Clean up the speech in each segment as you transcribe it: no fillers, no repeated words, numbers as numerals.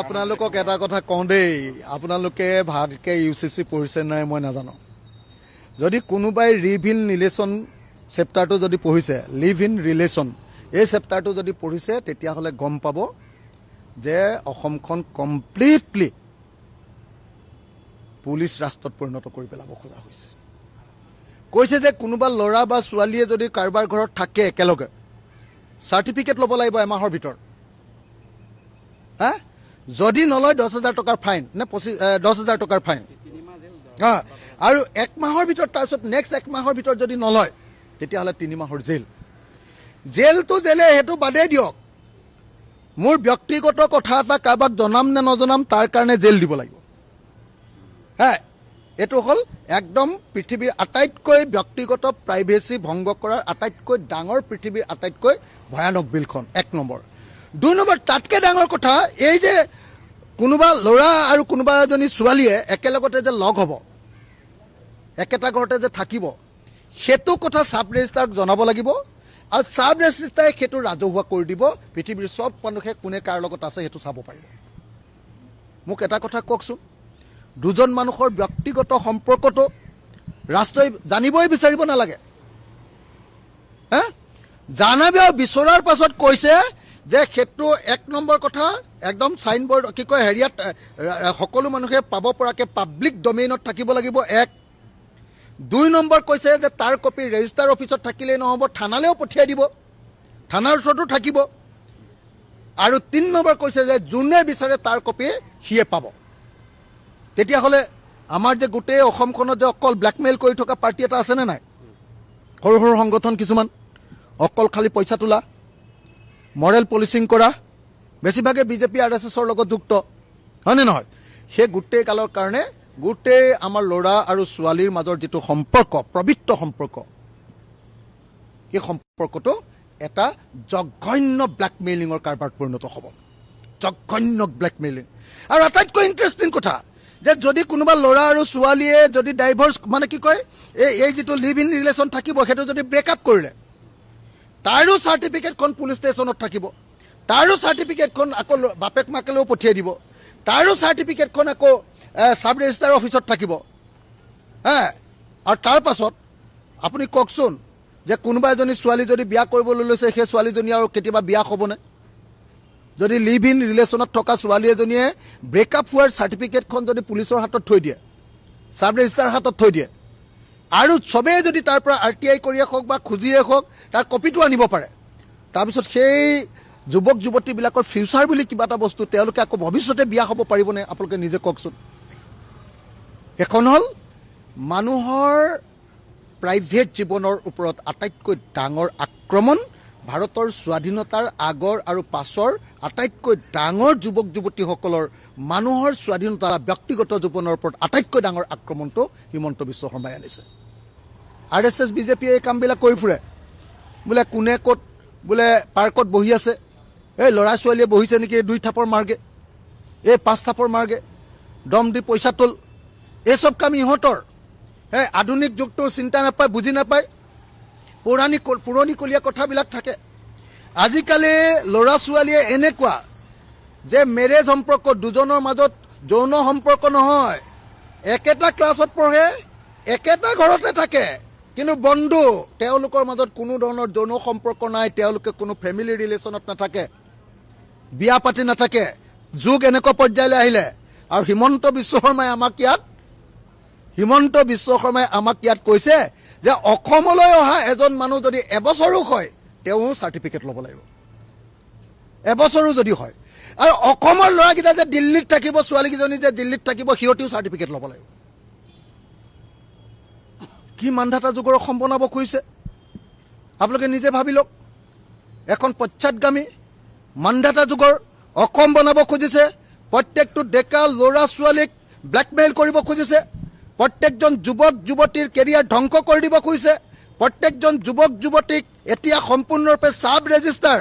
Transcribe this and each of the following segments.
আপোনালোকক এটা কথা কওঁ দেই, আপোনালোকে ভালকৈ UCC পঢ়িছে নাই মই নাজানো। যদি কোনোবাই লিভ ইন ৰিলেশ্যন চেপ্টাৰটো যদি পঢ়িছে, লিভ ইন ৰিলেশ্যন এই চেপ্টাৰটো যদি পঢ়িছে, তেতিয়াহ'লে গম পাব যে অসমখন কমপ্লিটলি পুলিচ ৰাষ্ট্ৰত পৰিণত কৰি পেলাব খোজা হৈছে। কৈছে যে কোনোবা ল'ৰা বা ছোৱালীয়ে যদি কাৰোবাৰ ঘৰত থাকে একেলগে, চাৰ্টিফিকেট ল'ব লাগিব এমাহৰ ভিতৰত। হা, যদি নলয় 10,000 টকাৰ ফাইন নে 10,000 টকাৰ ফাইন। হা, আৰু 1 মাহৰ ভিতৰত, তাৰপিছত নেক্সট 1 মাহৰ ভিতৰত যদি নলয়, তেতিয়াহ'লে 3 মাহৰ জেল। জেলটো জেলে, সেইটো বাদেই দিয়ক। মোৰ ব্যক্তিগত কথা এটা কাৰোবাক জনাম নে নজনাম, তাৰ কাৰণে জেল দিব লাগিব। হা, এইটো হ'ল একদম পৃথিৱীৰ আটাইতকৈ ব্যক্তিগত প্ৰাইভেচি ভংগ কৰাৰ আটাইতকৈ ডাঙৰ, পৃথিৱীৰ আটাইতকৈ ভয়ানক বিলখন। 1 নম্বৰ। 2 নম্বৰ, তাতকৈ ডাঙৰ কথা, এই যে কোনোবা ল'ৰা আৰু কোনোবা এজনী ছোৱালীয়ে একেলগতে যে লগ হ'ব, একেটা ঘৰতে যে থাকিব, সেইটো কথা চাব ৰেজিষ্ট্ৰাৰক জনাব লাগিব। আৰু চাব ৰেজিষ্ট্ৰাৰে সেইটো ৰাজহুৱা কৰি দিব। পৃথিৱীৰ চব মানুহে কোনে কাৰ লগত আছে সেইটো চাব পাৰিব। মোক এটা কথা কওকচোন, দুজন মানুহৰ ব্যক্তিগত সম্পৰ্কটো ৰাষ্ট্ৰই জানিবই বিচাৰিব নালাগে। হা, জানিব বিচৰাৰ পাছত কৈছে যে সেইটো 1 নম্বৰ কথা, একদম চাইনবোৰ্ড কি কয় হেৰিয়াত সকলো মানুহে পাব পৰাকৈ পাব্লিক ডমেইনত থাকিব লাগিব। 1। 2 নম্বৰ কৈছে যে তাৰ কপি ৰেজিষ্টাৰ অফিচত থাকিলেই নহ'ব, থানালৈও পঠিয়াই দিব, থানাৰ ওচৰতো থাকিব। আৰু 3 নম্বৰ কৈছে যে যোনে বিচাৰে তাৰ কপি সিয়ে পাব। তেতিয়াহ'লে আমাৰ যে গোটেই অসমখনত যে অকল ব্লেকমেইল কৰি থকা পাৰ্টি এটা আছেনে নাই, সৰু সৰু সংগঠন কিছুমান, অকল খালি পইচা তোলা, মৰেল পলিচিং কৰা, বেছিভাগে বিজেপি RSSৰ লগত যুক্ত, হয়নে নহয়? সেই গোটেই কালৰ কাৰণে গোটেই আমাৰ ল'ৰা আৰু ছোৱালীৰ মাজৰ যিটো সম্পৰ্ক, পবিত্ৰ সম্পৰ্ক, এই সম্পৰ্কটো এটা জঘন্য ব্লেকমেইলিঙৰ কাৰবাৰত পৰিণত হ'ব। জঘন্য ব্লেকমেইলিং। আৰু আটাইতকৈ ইণ্টাৰেষ্টিং কথা যে যদি কোনোবা ল'ৰা আৰু ছোৱালীয়ে যদি ডাইভৰ্চ মানে কি কয় এই যিটো লিভ ইন ৰিলেশ্যন থাকিব, সেইটো যদি ব্ৰেকআপ কৰিলে, তাৰো চাৰ্টিফিকেটখন পুলিচ ষ্টেচনত থাকিব, তাৰো চাৰ্টিফিকেটখন আকৌ বাপেক মাকেলেও পঠিয়াই দিব, তাৰো চাৰ্টিফিকেটখন আকৌ চাব ৰেজিষ্টাৰ অফিচত থাকিব। হা, আৰু তাৰ পাছত আপুনি কওকচোন যে কোনোবা এজনী ছোৱালী যদি বিয়া কৰিবলৈ লৈছে, সেই ছোৱালীজনী আৰু কেতিয়াবা বিয়া হ'বনে? যদি লিভ ইন ৰিলেশ্যনত থকা ছোৱালী এজনীয়ে ব্ৰেকআপ হোৱাৰ চাৰ্টিফিকেটখন যদি পুলিচৰ হাতত থৈ দিয়ে, চাব ৰেজিষ্টাৰৰ হাতত থৈ দিয়ে, আৰু চবেই যদি তাৰ পৰা RTI কৰিয়ে হওক বা খুজিয়ে হওক তাৰ কপিটো আনিব পাৰে, তাৰপিছত সেই যুৱক যুৱতীবিলাকৰ ফিউচাৰ বুলি কিবা এটা বস্তু, তেওঁলোকে আকৌ ভৱিষ্যতে বিয়া হ'ব পাৰিবনে? আপোনালোকে নিজে কওকচোন। এখন হ'ল মানুহৰ প্ৰাইভেট জীৱনৰ ওপৰত আটাইতকৈ ডাঙৰ আক্ৰমণ, ভাৰতৰ স্বাধীনতাৰ আগৰ আৰু পাছৰ আটাইতকৈ ডাঙৰ যুৱক যুৱতীসকলৰ মানুহৰ স্বাধীনতা, ব্যক্তিগত জীৱনৰ ওপৰত আটাইতকৈ ডাঙৰ আক্ৰমণটো হিমন্ত বিশ্ব শৰ্মাই আনিছে। RSS বিজেপিয়ে এই কামবিলাক কৰি ফুৰে। বোলে কোনে ক'ত বোলে পাৰ্কত বহি আছে, এই ল'ৰা ছোৱালীয়ে বহিছে নেকি, 2 থাপৰ মাৰগে, 5 থাপৰ মাৰগে, দম দি পইচা তোল, এই চব কাম ইহঁতৰ। আধুনিক যুগটো চিন্তা নাপায়, বুজি নাপায়, পুৰণিকলীয়া কথাবিলাক থাকে। আজিকালি ল'ৰা ছোৱালীয়ে এনেকুৱা যে মেৰেজ সম্পৰ্ক, দুজনৰ মাজত যৌন সম্পৰ্ক নহয়, একেটা ক্লাছত পঢ়ে, একেটা ঘৰতে থাকে, কিন্তু বন্ধু, তেওঁলোকৰ মাজত কোনো ধৰণৰ যৌন সম্পৰ্ক নাই, তেওঁলোকে কোনো ফেমিলি ৰিলেশ্যনত নাথাকে, বিয়া পাতি নাথাকে। যুগ এনেকুৱা পৰ্যায়লৈ আহিলে। আৰু হিমন্ত বিশ্ব শৰ্মাই আমাক ইয়াত কৈছে যে অসমলৈ অহা এজন মানুহ যদি এবছৰো হয়, তেওঁ চাৰ্টিফিকেট ল'ব লাগিব, এবছৰো যদি হয়। আৰু অসমৰ ল'ৰাকেইটা যে দিল্লীত থাকিব, ছোৱালীকেইজনী যে দিল্লীত থাকিব, সিহঁতেও চাৰ্টিফিকেট ল'ব লাগিব। কি মানধাতা যুগৰ অসম বনাব খুজিছে আপোনালোকে নিজে ভাবি লওক। এখন পশ্চাদগামী মানধাতা যুগৰ অসম বনাব খুজিছে। প্ৰত্যেকটো ডেকা ল'ৰা ছোৱালীক ব্লেকমেইল কৰিব খুজিছে। প্ৰত্যেকজন যুৱক যুৱতীৰ কেৰিয়াৰ ধ্বংস কৰি দিব খুজিছে। প্ৰত্যেকজন যুৱক যুৱতীক এতিয়া সম্পূৰ্ণৰূপে চাব ৰেজিষ্টাৰ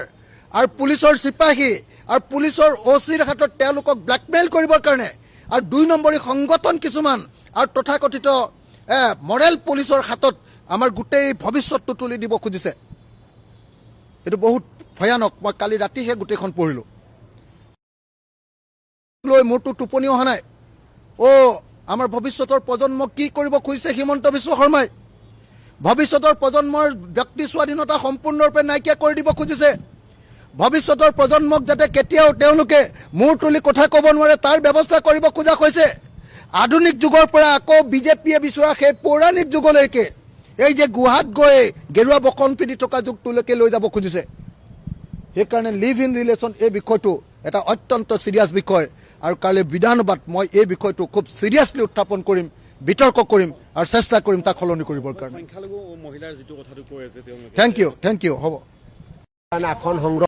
আৰু পুলিচৰ চিপাহী আৰু পুলিচৰ OCৰ হাতত তেওঁলোকক ব্লেকমেইল কৰিবৰ কাৰণে, আৰু 2 নম্বৰী সংগঠন কিছুমান আৰু তথাকথিত মৰেল পুলিচৰ হাতত আমাৰ গোটেই ভৱিষ্যতটো তুলি দিব খুজিছে। এইটো বহুত ভয়ানক। মই কালি ৰাতিহে গোটেইখন পঢ়িলোঁ। লৈ মোৰতো টোপনি অহা নাই আমাৰ ভৱিষ্যতৰ প্ৰজন্মক কি কৰিব খুজিছে হিমন্ত বিশ্ব শৰ্মাই ভৱিষ্যতৰ প্ৰজন্মৰ ব্যক্তি স্বাধীনতা সম্পূৰ্ণৰূপে নাইকিয়া কৰি দিব খুজিছে ভৱিষ্যতৰ প্ৰজন্মক যাতে কেতিয়াও তেওঁলোকে মূৰ তুলি কথা ক'ব নোৱাৰে তাৰ ব্যৱস্থা কৰিব খোজা হৈছে আধুনিক যুগৰ পৰা আকৌ বিজেপিয়ে বিচৰা সেই পৌৰাণিক যুগলৈকে এই যে গুহাত গৈ গেৰুৱা বকন পিন্ধি থকা যুগটোলৈকে লৈ যাব খুজিছে সেইকাৰণে লিভ ইন ৰিলেশ্যন এই বিষয়টো এটা অত্যন্ত চিৰিয়াছ বিষয় আৰু কালি বিধানসভাত মই এই বিষয়টো খুব চিৰিয়াছলি উত্থাপন কৰিম বিতৰ্ক কৰিম আৰু চেষ্টা কৰিম তাক সলনি কৰিবৰ কাৰণে সংখ্যালঘু মহিলাৰ যিটো কথাটো কৈ আছে তেওঁলোকে থেংক ইউ হ'ব এখন সংগ্ৰহ